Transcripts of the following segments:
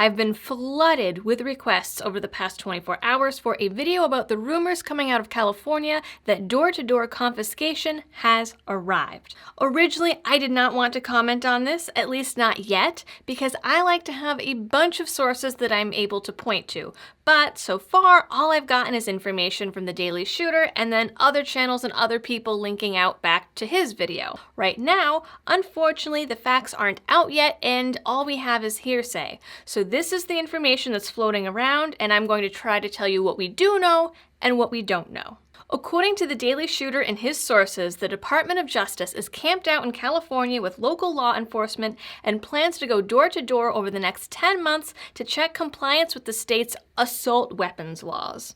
I've been flooded with requests over the past 24 hours for a video about the rumors coming out of California that door-to-door confiscation has arrived. Originally, I did not want to comment on this, at least not yet, because I like to have a bunch of sources that I'm able to point to. But so far, all I've gotten is information from the Daily Shooter and then other channels and other people linking out back to his video. Right now, unfortunately, the facts aren't out yet and all we have is hearsay. So this is the information that's floating around, and I'm going to try to tell you what we do know and what we don't know. According to the Daily Shooter and his sources, the Department of Justice is camped out in California with local law enforcement and plans to go door to door over the next 10 months to check compliance with the state's assault weapons laws.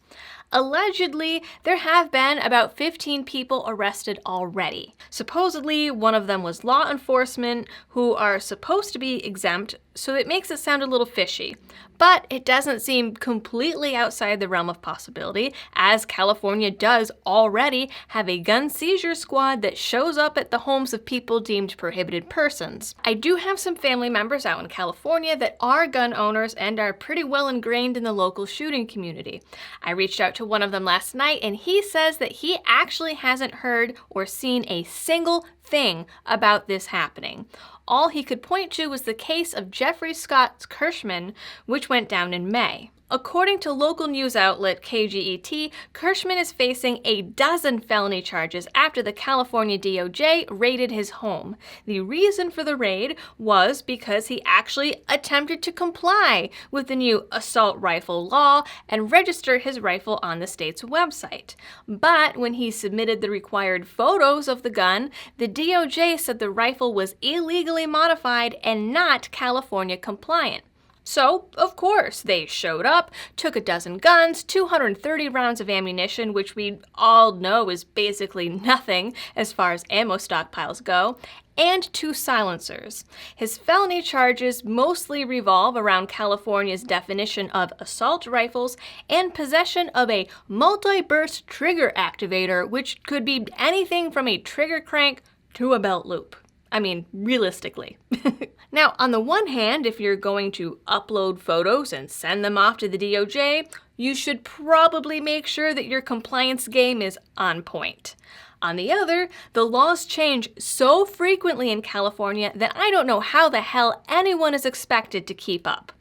Allegedly, there have been about 15 people arrested already. Supposedly, one of them was law enforcement who are supposed to be exempt, so it makes it sound a little fishy. But it doesn't seem completely outside the realm of possibility, as California does already have a gun seizure squad that shows up at the homes of people deemed prohibited persons. I do have some family members out in California that are gun owners and are pretty well ingrained in the local shooting community. I reached out to one of them last night and he says that he actually hasn't heard or seen a single thing about this happening. All he could point to was the case of Jeffrey Scott's Kirschman, which went down in May. According to local news outlet KGET, Kirschman is facing a dozen felony charges after the California DOJ raided his home. The reason for the raid was because he actually attempted to comply with the new assault rifle law and register his rifle on the state's website. But when he submitted the required photos of the gun, the DOJ said the rifle was illegally modified and not California compliant. So, of course, they showed up, took a dozen guns, 230 rounds of ammunition, which we all know is basically nothing as far as ammo stockpiles go, and 2 silencers. His felony charges mostly revolve around California's definition of assault rifles and possession of a multi-burst trigger activator, which could be anything from a trigger crank to a belt loop. I mean, realistically. Now, on the one hand, if you're going to upload photos and send them off to the DOJ, you should probably make sure that your compliance game is on point. On the other, the laws change so frequently in California that I don't know how the hell anyone is expected to keep up.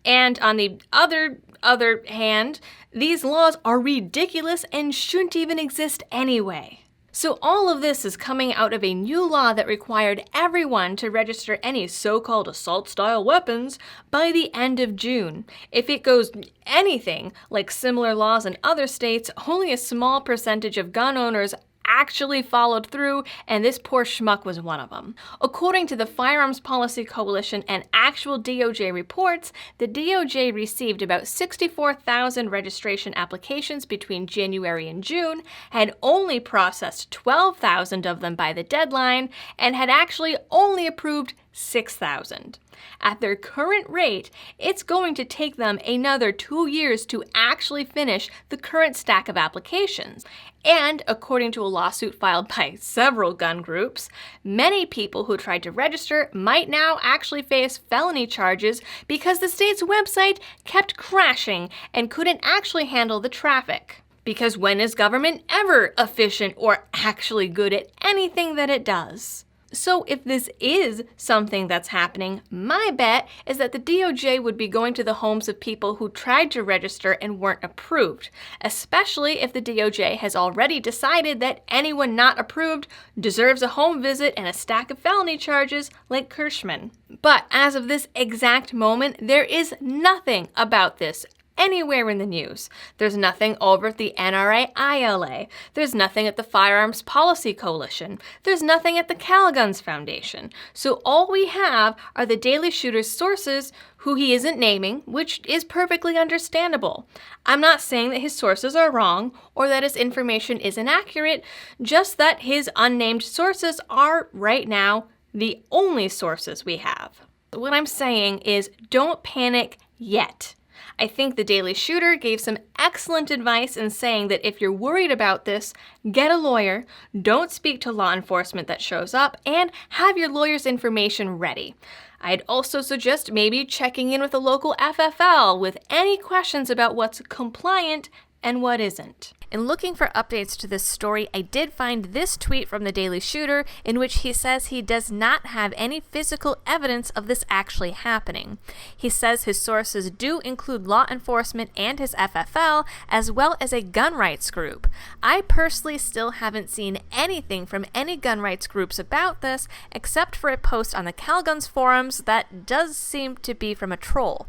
And on the other hand, these laws are ridiculous and shouldn't even exist anyway. So all of this is coming out of a new law that required everyone to register any so-called assault-style weapons by the end of June. If it goes anything like similar laws in other states, only a small percentage of gun owners actually followed through, and this poor schmuck was one of them. According to the Firearms Policy Coalition and actual DOJ reports, the DOJ received about 64,000 registration applications between January and June, had only processed 12,000 of them by the deadline, and had actually only approved 6,000. At their current rate, it's going to take them another 2 years to actually finish the current stack of applications. And according to a lawsuit filed by several gun groups, many people who tried to register might now actually face felony charges because the state's website kept crashing and couldn't actually handle the traffic. Because when is government ever efficient or actually good at anything that it does? So if this is something that's happening, my bet is that the DOJ would be going to the homes of people who tried to register and weren't approved, especially if the DOJ has already decided that anyone not approved deserves a home visit and a stack of felony charges like Kirschman. But as of this exact moment, there is nothing about this anywhere in the news. There's nothing over at the NRA-ILA. There's nothing at the Firearms Policy Coalition. There's nothing at the Calguns Foundation. So all we have are the Daily Shooter's sources, who he isn't naming, which is perfectly understandable. I'm not saying that his sources are wrong or that his information is inaccurate, just that his unnamed sources are, right now, the only sources we have. What I'm saying is, don't panic yet. I think the Daily Shooter gave some excellent advice in saying that if you're worried about this, get a lawyer, don't speak to law enforcement that shows up, and have your lawyer's information ready. I'd also suggest maybe checking in with a local FFL with any questions about what's compliant and what isn't. In looking for updates to this story, I did find this tweet from the Daily Shooter in which he says he does not have any physical evidence of this actually happening. He says his sources do include law enforcement and his FFL, as well as a gun rights group. I personally still haven't seen anything from any gun rights groups about this, except for a post on the CalGuns forums that does seem to be from a troll.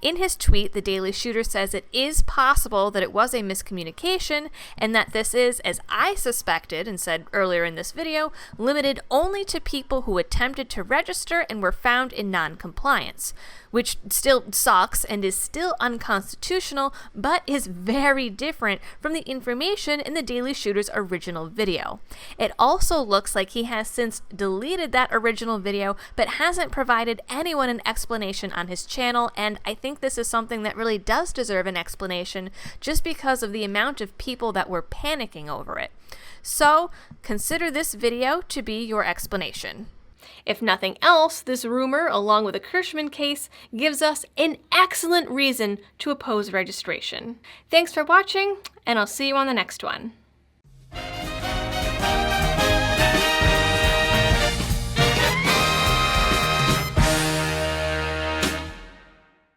In his tweet, the Daily Shooter says it is possible that it was a miscommunication and that this is, as I suspected and said earlier in this video, limited only to people who attempted to register and were found in non-compliance, which still sucks and is still unconstitutional, but is very different from the information in the Daily Shooter's original video. It also looks like he has since deleted that original video, but hasn't provided anyone an explanation on his channel, and I think this is something that really does deserve an explanation just because of the amount of people that were panicking over it. So, consider this video to be your explanation. If nothing else, this rumor, along with the Kirschman case, gives us an excellent reason to oppose registration. Thanks for watching, and I'll see you on the next one.